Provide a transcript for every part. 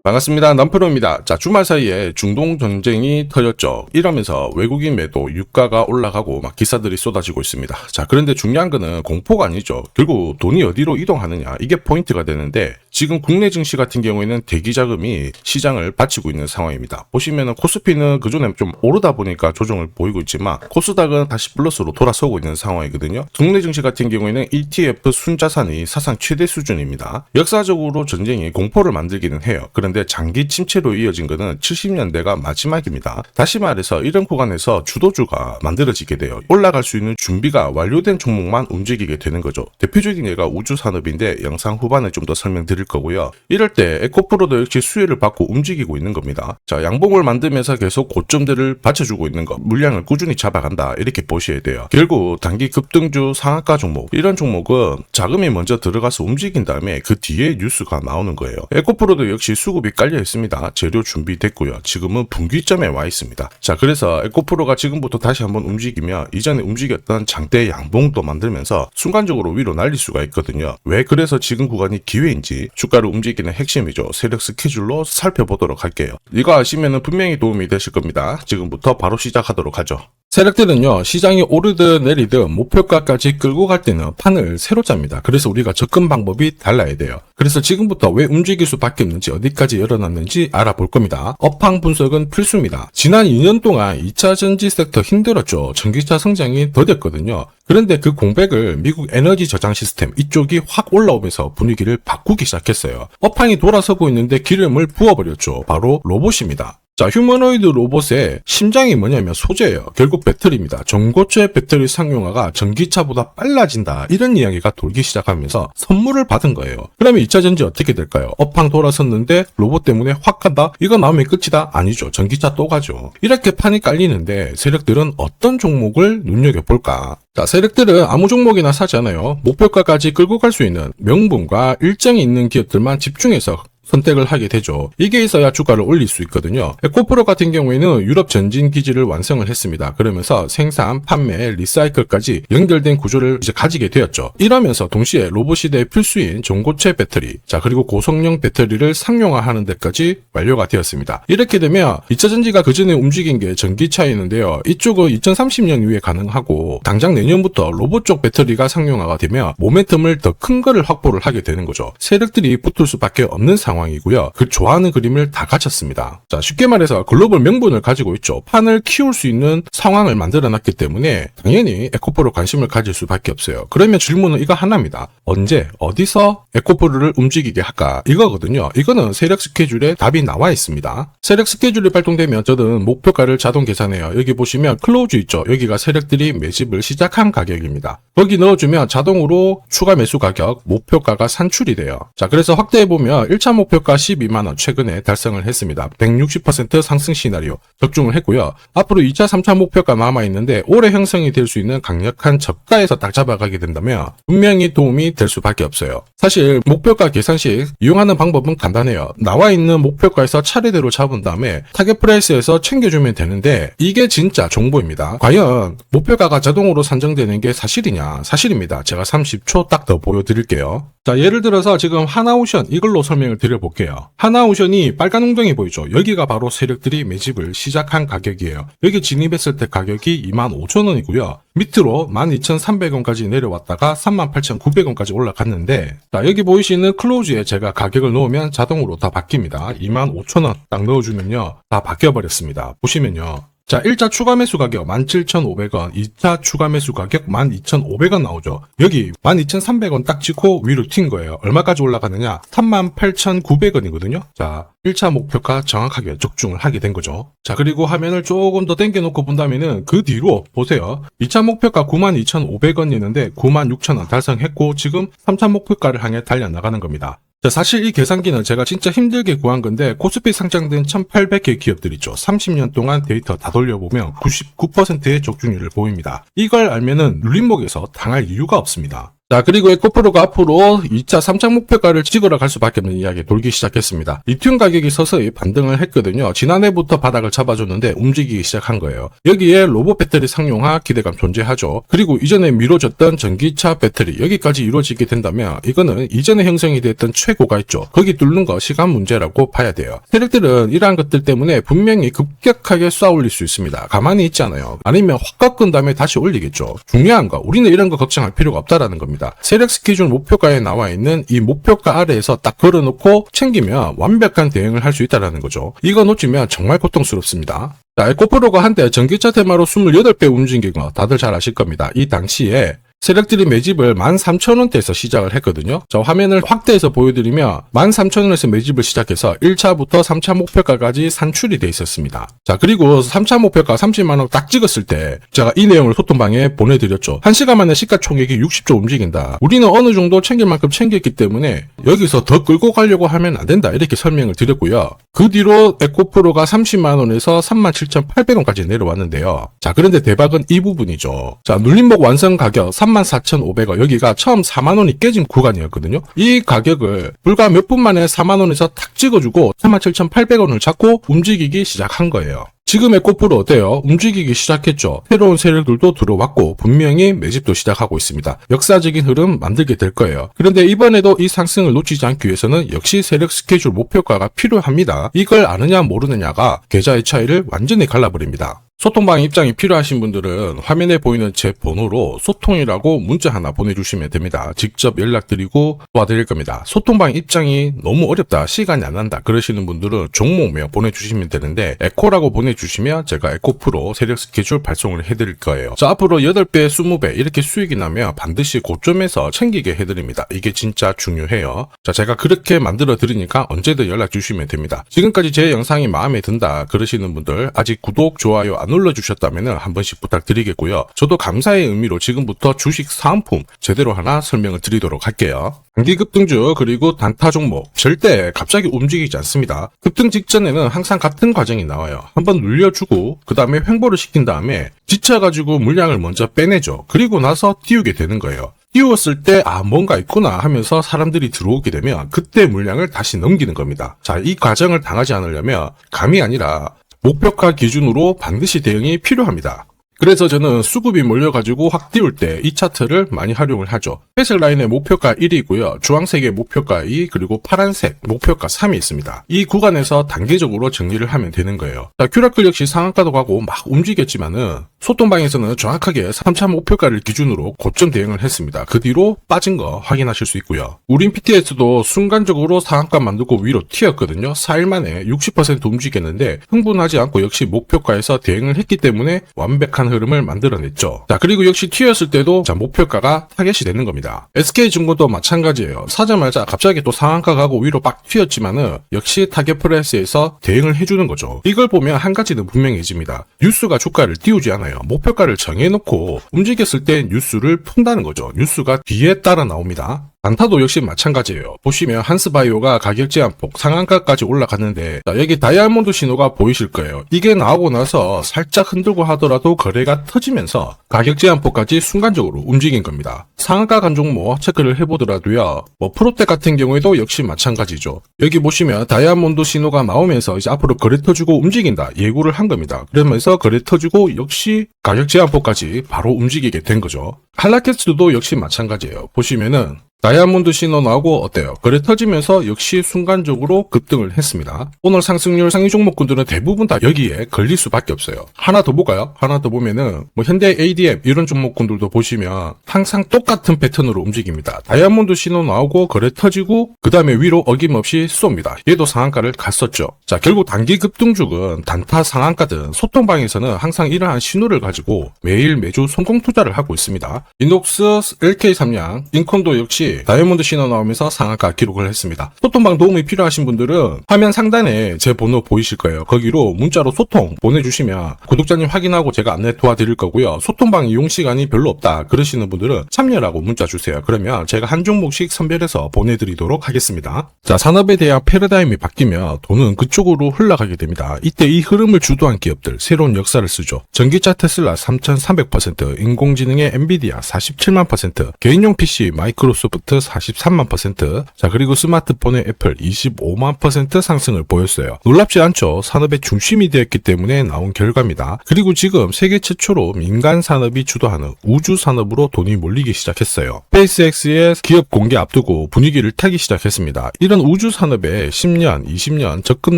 반갑습니다. 남프로입니다. 자, 주말 사이에 중동 전쟁이 터졌죠. 이러면서 외국인 매도 유가가 올라가고 막 기사들이 쏟아지고 있습니다. 자, 그런데 중요한 거는 공포가 아니죠. 결국 돈이 어디로 이동하느냐, 이게 포인트가 되는데, 지금 국내 증시 같은 경우에는 대기 자금이 시장을 받치고 있는 상황입니다. 보시면은 코스피는 그전에 좀 오르다 보니까 조정을 보이고 있지만 코스닥은 다시 플러스로 돌아서고 있는 상황이거든요. 국내 증시 같은 경우에는 ETF 순자산이 사상 최대 수준입니다. 역사적으로 전쟁이 공포를 만들기는 해요. 그런데 장기 침체로 이어진 것은 70년대가 마지막입니다. 다시 말해서 이런 구간에서 주도주가 만들어지게 돼요. 올라갈 수 있는 준비가 완료된 종목만 움직이게 되는 거죠. 대표적인 예가 우주산업인데 영상 후반에 좀 더 설명드릴 거고요. 이럴 때 에코프로도 역시 수혜를 받고 움직이고 있는 겁니다. 자, 양봉을 만들면서 계속 고점들을 받쳐주고 있는 것, 물량을 꾸준히 잡아간다, 이렇게 보셔야 돼요. 결국 단기 급등주 상한가 종목, 이런 종목은 자금이 먼저 들어가서 움직인 다음에 그 뒤에 뉴스가 나오는 거예요. 에코프로도 역시 수급이 깔려 있습니다. 재료 준비됐고요. 지금은 분기점에 와 있습니다. 자, 그래서 에코프로가 지금부터 다시 한번 움직이면 이전에 움직였던 장대 양봉도 만들면서 순간적으로 위로 날릴 수가 있거든요. 왜 그래서 지금 구간이 기회인지 주가를 움직이는 핵심이죠. 세력 스케줄로 살펴보도록 할게요. 이거 아시면 분명히 도움이 되실 겁니다. 지금부터 바로 시작하도록 하죠. 세력들은요, 시장이 오르든 내리든 목표가까지 끌고 갈 때는 판을 새로 짭니다. 그래서 우리가 접근 방법이 달라야 돼요. 그래서 지금부터 왜 움직일 수밖에 없는지, 어디까지 열어놨는지 알아볼 겁니다. 업황 분석은 필수입니다. 지난 2년 동안 2차 전지 섹터 힘들었죠. 전기차 성장이 더뎠거든요. 그런데 그 공백을 미국 에너지 저장 시스템 이쪽이 확 올라오면서 분위기를 바꾸기 시작했어요. 업황이 돌아서고 있는데 기름을 부어버렸죠. 바로 로봇입니다. 자, 휴머노이드 로봇의 심장이 뭐냐면 소재예요. 결국 배터리입니다. 전고체 배터리 상용화가 전기차보다 빨라진다, 이런 이야기가 돌기 시작하면서 선물을 받은 거예요. 그러면 2차 전지 어떻게 될까요? 업황 돌아섰는데 로봇 때문에 확 간다? 이거 나오면 끝이다? 아니죠. 전기차 또 가죠. 이렇게 판이 깔리는데 세력들은 어떤 종목을 눈여겨볼까? 자, 세력들은 아무 종목이나 사지 않아요. 목표가까지 끌고 갈 수 있는 명분과 일정이 있는 기업들만 집중해서 선택을 하게 되죠. 이게 있어야 주가를 올릴 수 있거든요. 에코프로 같은 경우에는 유럽 전진 기지를 완성을 했습니다. 그러면서 생산, 판매, 리사이클까지 연결된 구조를 이제 가지게 되었죠. 이러면서 동시에 로봇 시대의 필수인 전고체 배터리, 자, 그리고 고성능 배터리를 상용화하는 데까지 완료가 되었습니다. 이렇게 되면 2차 전지가 그전에 움직인 게 전기차였는데요. 이쪽은 2030년 이후에 가능하고 당장 내년부터 로봇 쪽 배터리가 상용화가 되면 모멘텀을 더 큰 거를 확보를 하게 되는 거죠. 세력들이 붙을 수밖에 없는 상황이고요. 그 좋아하는 그림을 다 갖췄습니다. 자, 쉽게 말해서 글로벌 명분을 가지고 있죠. 판을 키울 수 있는 상황을 만들어놨기 때문에 당연히 에코프로 관심을 가질 수밖에 없어요. 그러면 질문은 이거 하나입니다. 언제, 어디서 에코프로를 움직이게 할까? 이거거든요. 이거는 세력 스케줄에 답이 나와 있습니다. 세력 스케줄이 발동되면 저는 목표가를 자동 계산해요. 여기 보시면 클로즈 있죠. 여기가 세력들이 매집을 시작한 가격입니다. 거기 넣어주면 자동으로 추가 매수 가격, 목표가가 산출이 돼요. 자, 그래서 확대해보면 1차 목표가 12만원 최근에 달성을 했습니다. 160% 상승 시나리오 적중을 했고요. 앞으로 2차, 3차 목표가 남아있는데 올해 형성이 될 수 있는 강력한 저가에서 딱 잡아가게 된다면 분명히 도움이 될 수밖에 없어요. 사실 목표가 계산식 이용하는 방법은 간단해요. 나와있는 목표가에서 차례대로 잡은 다음에 타겟 프라이스에서 챙겨주면 되는데 이게 진짜 정보입니다. 과연 목표가가 자동으로 산정되는 게 사실이냐? 사실입니다. 제가 30초 딱 더 보여드릴게요. 자, 예를 들어서 지금 하나오션 이걸로 설명을 드려볼게요. 하나오션이 빨간 웅덩이 보이죠? 여기가 바로 세력들이 매집을 시작한 가격이에요. 여기 진입했을 때 가격이 25,000원이고요. 밑으로 12,300원까지 내려왔다가 38,900원까지 올라갔는데, 자, 여기 보이시는 클로즈에 제가 가격을 넣으면 자동으로 다 바뀝니다. 25,000원 딱 넣어주면요, 다 바뀌어버렸습니다. 보시면요. 자, 1차 추가 매수 가격 17,500원, 2차 추가 매수 가격 12,500원 나오죠. 여기 12,300원 딱 찍고 위로 튄 거예요. 얼마까지 올라가느냐? 38,900원이거든요. 자, 1차 목표가 정확하게 적중을 하게 된 거죠. 자, 그리고 화면을 조금 더 당겨놓고 본다면은 그 뒤로 보세요. 2차 목표가 92,500원이었는데 96,000원 달성했고 지금 3차 목표가를 향해 달려나가는 겁니다. 자, 사실 이 계산기는 제가 진짜 힘들게 구한 건데 코스피 상장된 1800개 기업들 있죠. 30년 동안 데이터 다 돌려보면 99%의 적중률을 보입니다. 이걸 알면은 눌림목에서 당할 이유가 없습니다. 자, 그리고 에코프로가 앞으로 2차 3차 목표가를 찍으러 갈 수밖에 없는 이야기 돌기 시작했습니다. 리튬 가격이 서서히 반등을 했거든요. 지난해부터 바닥을 잡아줬는데 움직이기 시작한 거예요. 여기에 로봇 배터리 상용화 기대감 존재하죠. 그리고 이전에 미뤄졌던 전기차 배터리 여기까지 이루어지게 된다면 이거는 이전에 형성이 됐던 최고가 있죠. 거기 뚫는 거 시간 문제라고 봐야 돼요. 세력들은 이러한 것들 때문에 분명히 급격하게 쏘아올릴 수 있습니다. 가만히 있지 않아요. 아니면 확 꺾은 다음에 다시 올리겠죠. 중요한 거 우리는 이런 거 걱정할 필요가 없다라는 겁니다. 세력 스케줄 목표가에 나와 있는 이 목표가 아래에서 딱 걸어놓고 챙기면 완벽한 대응을 할 수 있다는 거죠. 이거 놓치면 정말 고통스럽습니다. 자, 에코프로가 한때 전기차 테마로 28배 움직인 거 다들 잘 아실 겁니다. 이 당시에 세력들이 매집을 13,000원대에서 시작을 했거든요. 자, 화면을 확대해서 보여드리면 13,000원에서 매집을 시작해서 1차부터 3차 목표가까지 산출이 돼 있었습니다. 자, 그리고 3차 목표가 30만원 딱 찍었을 때 제가 이 내용을 소통방에 보내드렸죠. 1시간 만에 시가총액이 60조 움직인다. 우리는 어느 정도 챙길 만큼 챙겼기 때문에 여기서 더 끌고 가려고 하면 안 된다. 이렇게 설명을 드렸고요. 그 뒤로 에코프로가 30만원에서 37,800원까지 내려왔는데요. 자, 그런데 대박은 이 부분이죠. 자, 눌림목 완성 가격 34,500원 여기가 처음 4만원이 깨진 구간이었거든요. 이 가격을 불과 몇 분 만에 4만원에서 탁 찍어주고 37,800원을 잡고 움직이기 시작한 거예요. 지금 에코프로 어때요? 움직이기 시작했죠. 새로운 세력들도 들어왔고 분명히 매집도 시작하고 있습니다. 역사적인 흐름 만들게 될 거예요. 그런데 이번에도 이 상승을 놓치지 않기 위해서는 역시 세력 스케줄 목표가가 필요합니다. 이걸 아느냐 모르느냐가 계좌의 차이를 완전히 갈라버립니다. 소통방 입장이 필요하신 분들은 화면에 보이는 제 번호로 소통이라고 문자 하나 보내주시면 됩니다. 직접 연락드리고 도와드릴 겁니다. 소통방 입장이 너무 어렵다, 시간이 안 난다 그러시는 분들은 종목명 보내주시면 되는데 에코라고 보내주시면 제가 에코프로 세력 스케줄 발송을 해드릴 거예요. 자, 앞으로 8배, 20배 이렇게 수익이 나면 반드시 고점에서 챙기게 해드립니다. 이게 진짜 중요해요. 자, 제가 그렇게 만들어 드리니까 언제든 연락 주시면 됩니다. 지금까지 제 영상이 마음에 든다 그러시는 분들 아직 구독, 좋아요 안 눌러주셨다면 한 번씩 부탁드리겠고요. 저도 감사의 의미로 지금부터 주식 사은품 제대로 하나 설명을 드리도록 할게요. 단기 급등주 그리고 단타 종목 절대 갑자기 움직이지 않습니다. 급등 직전에는 항상 같은 과정이 나와요. 한번 눌려주고 그 다음에 횡보를 시킨 다음에 지쳐가지고 물량을 먼저 빼내죠. 그리고 나서 띄우게 되는 거예요. 띄웠을 때 뭔가 있구나 하면서 사람들이 들어오게 되면 그때 물량을 다시 넘기는 겁니다. 자, 이 과정을 당하지 않으려면 감이 아니라 목표가 기준으로 반드시 대응이 필요합니다. 그래서 저는 수급이 몰려가지고 확 띄울 때 이 차트를 많이 활용을 하죠. 회색 라인의 목표가 1이고요. 주황색의 목표가 2, 그리고 파란색 목표가 3이 있습니다. 이 구간에서 단계적으로 정리를 하면 되는 거예요. 자, 큐라클 역시 상한가도 가고 막 움직였지만은 소통방에서는 정확하게 3차 목표가를 기준으로 고점 대응을 했습니다. 그 뒤로 빠진 거 확인하실 수 있고요. 우린 PTS도 순간적으로 상한가 만들고 위로 튀었거든요. 4일 만에 60% 움직였는데 흥분하지 않고 역시 목표가에서 대응을 했기 때문에 완벽한 흐름을 만들어냈죠. 자, 그리고 역시 튀었을 때도 자, 목표가가 타겟이 되는 겁니다. SK증권도 마찬가지예요. 사자마자 갑자기 또 상한가 가고 위로 빡 튀었지만은 역시 타겟 프라이스에서 대응을 해주는 거죠. 이걸 보면 한 가지는 분명해집니다. 뉴스가 주가를 띄우지 않아요. 목표가를 정해놓고 움직였을 때 뉴스를 푼다는 거죠. 뉴스가 뒤에 따라 나옵니다. 단타도 역시 마찬가지예요. 보시면 한스바이오가 가격 제한폭 상한가까지 올라갔는데 자, 여기 다이아몬드 신호가 보이실 거예요. 이게 나오고 나서 살짝 흔들고 하더라도 거래가 터지면서 가격 제한폭까지 순간적으로 움직인 겁니다. 상한가 간 종목 체크를 해보더라도요. 프로텍 같은 경우에도 역시 마찬가지죠. 여기 보시면 다이아몬드 신호가 나오면서 이제 앞으로 거래 터지고 움직인다 예고를 한 겁니다. 그러면서 거래 터지고 역시 가격 제한폭까지 바로 움직이게 된 거죠. 한라캐스트도 역시 마찬가지예요. 보시면은 다이아몬드 신호 나오고 어때요? 거래 터지면서 역시 순간적으로 급등을 했습니다. 오늘 상승률 상위 종목군들은 대부분 다 여기에 걸릴 수밖에 없어요. 하나 더 볼까요? 하나 더 보면은 현대 ADM 이런 종목군들도 보시면 항상 똑같은 패턴으로 움직입니다. 다이아몬드 신호 나오고 거래 터지고 그 다음에 위로 어김없이 쏩니다. 얘도 상한가를 갔었죠. 자, 결국 단기 급등주은 단타 상한가든 소통방에서는 항상 이러한 신호를 가지고 매일 매주 성공 투자를 하고 있습니다. 이녹스, LK삼양, 인콘도 역시 없이 다이아몬드 신호 나오면서 상한가 기록을 했습니다. 소통방 도움이 필요하신 분들은 화면 상단에 제 번호 보이실 거예요. 거기로 문자로 소통 보내주시면 구독자님 확인하고 제가 안내 도와드릴 거고요. 소통방 이용 시간이 별로 없다 그러시는 분들은 참여라고 문자 주세요. 그러면 제가 한 종목씩 선별해서 보내드리도록 하겠습니다. 자, 산업에 대한 패러다임이 바뀌면 돈은 그쪽으로 흘러가게 됩니다. 이때 이 흐름을 주도한 기업들 새로운 역사를 쓰죠. 전기차 테슬라 3300%, 인공지능의 엔비디아 47만 %, 개인용 PC 마이크로소프트 43만 %, 자 그리고 스마트폰의 애플 25만 % 상승을 보였어요. 놀랍지 않죠? 산업의 중심이 되었기 때문에 나온 결과입니다. 그리고 지금 세계 최초로 민간 산업이 주도하는 우주 산업으로 돈이 몰리기 시작했어요. 스페이스X의 기업 공개 앞두고 분위기를 타기 시작했습니다. 이런 우주 산업에 10년, 20년 적금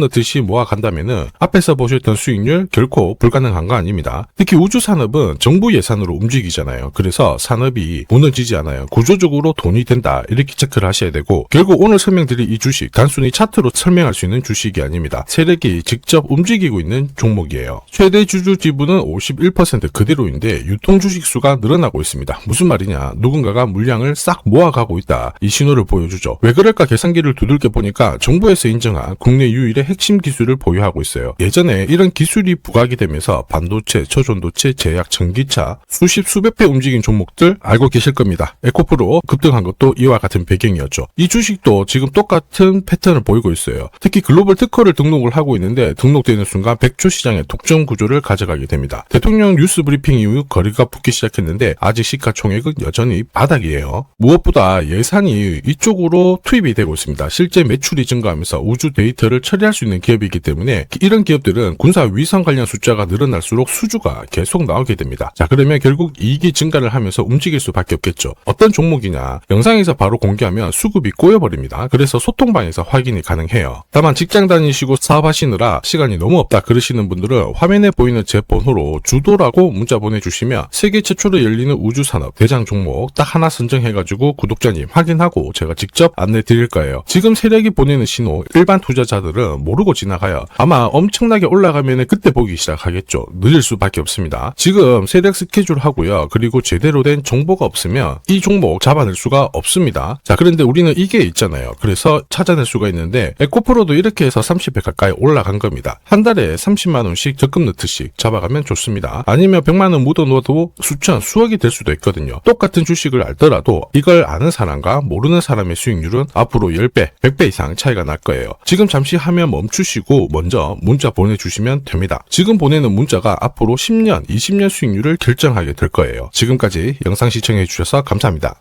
넣듯이 모아간다면은 앞에서 보셨던 수익률 결코 불가능한 거 아닙니다. 특히 우주 산업은 정부 예산으로 움직이잖아요. 그래서 산업이 무너지지 않아요. 구조적으로 돈이 된다 이렇게 체크를 하셔야 되고, 결국 오늘 설명드릴 이 주식 단순히 차트로 설명할 수 있는 주식이 아닙니다. 세력이 직접 움직이고 있는 종목이에요. 최대 주주 지분은 51% 그대로인데 유통 주식 수가 늘어나고 있습니다. 무슨 말이냐, 누군가가 물량을 싹 모아가고 있다 이 신호를 보여주죠. 왜 그럴까 계산기를 두들겨 보니까 정부에서 인정한 국내 유일의 핵심 기술을 보유하고 있어요. 예전에 이런 기술이 부각이 되면서 반도체, 저전도체, 제약, 전기차 수십 수백 배 움직인 종목들 알고 계실 겁니다. 에코프로 급등한 것도 이와 같은 배경이었죠. 이 주식도 지금 똑같은 패턴을 보이고 있어요. 특히 글로벌 특허를 등록을 하고 있는데 등록되는 순간 100조 시장의 독점 구조를 가져가게 됩니다. 대통령 뉴스 브리핑 이후 거리가 붙기 시작했는데 아직 시가총액은 여전히 바닥이에요. 무엇보다 예산이 이쪽으로 투입이 되고 있습니다. 실제 매출이 증가하면서 우주 데이터를 처리할 수 있는 기업이기 때문에 이런 기업들은 군사 위성 관련 숫자가 늘어날수록 수주가 계속 나오게 됩니다. 자, 그러면 결국 이익이 증가를 하면서 움직일 수밖에 없겠죠. 어떤 종목이냐, 영상에서 바로 공개하면 수급이 꼬여버립니다. 그래서 소통방에서 확인이 가능해요. 다만 직장 다니시고 사업하시느라 시간이 너무 없다 그러시는 분들은 화면에 보이는 제 번호로 주도라고 문자 보내주시면 세계 최초로 열리는 우주산업 대장 종목 딱 하나 선정해가지고 구독자님 확인하고 제가 직접 안내 드릴 거예요. 지금 세력이 보내는 신호 일반 투자자들은 모르고 지나가요. 아마 엄청나게 올라가면 그때 보기 시작하겠죠. 늦을 수밖에 없습니다. 지금 세력 스케줄 하고요. 그리고 제대로 된 정보가 없으면 이 종목 잡아낼 수가 없습니다. 자, 그런데 우리는 이게 있잖아요. 그래서 찾아낼 수가 있는데 에코프로도 이렇게 해서 30배 가까이 올라간 겁니다. 한 달에 30만 원씩 적금 넣듯이 잡아가면 좋습니다. 아니면 100만 원 묻어놓아도 수천, 수억이 될 수도 있거든요. 똑같은 주식을 알더라도 이걸 아는 사람과 모르는 사람의 수익률은 앞으로 10배, 100배 이상 차이가 날 거예요. 지금 잠시 화면 멈추시고 먼저 문자 보내주시면 됩니다. 지금 보내는 문자가 앞으로 10년, 20년 수익률을 결정하게 될 거예요. 지금까지 영상 시청해 주셔서 감사합니다.